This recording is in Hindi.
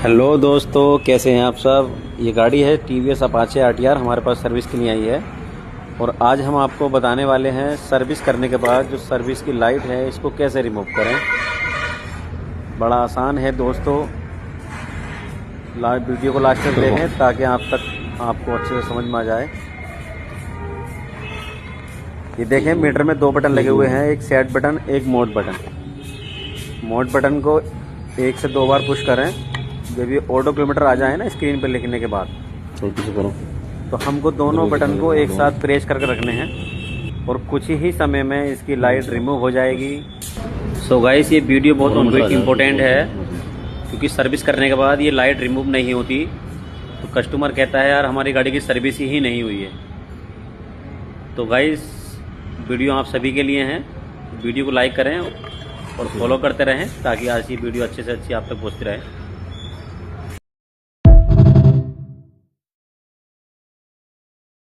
हेलो दोस्तों, कैसे हैं आप सब। ये गाड़ी है टीवीएस अपाचे आरटीआर, हमारे पास सर्विस के लिए आई है। और आज हम आपको बताने वाले हैं सर्विस करने के बाद जो सर्विस की लाइट है इसको कैसे रिमूव करें। बड़ा आसान है दोस्तों, वीडियो को लास्ट तक देखें ताकि आपको अच्छे से समझ में आ जाए। ये देखें, मीटर में दो बटन लगे हुए हैं, एक सेट बटन, एक मोड बटन। मोड बटन को 1 से 2 बार पुश करें। जब ये ऑटो किलोमीटर आ जाए ना स्क्रीन पर लिखने के बाद, तो हमको दोनों बटन को एक साथ प्रेस करके रखने हैं और कुछ ही समय में इसकी लाइट रिमूव हो जाएगी। सो गाइस, ये वीडियो बहुत इम्पोर्टेंट है क्योंकि सर्विस करने के बाद ये लाइट रिमूव नहीं होती तो कस्टमर कहता है यार हमारी गाड़ी की सर्विस ही नहीं हुई है। तो गाइस, वीडियो आप सभी के लिए हैं। वीडियो को लाइक करें और फॉलो करते रहें ताकि आज ये वीडियो अच्छे से अच्छी आप तक पहुँचती रहे।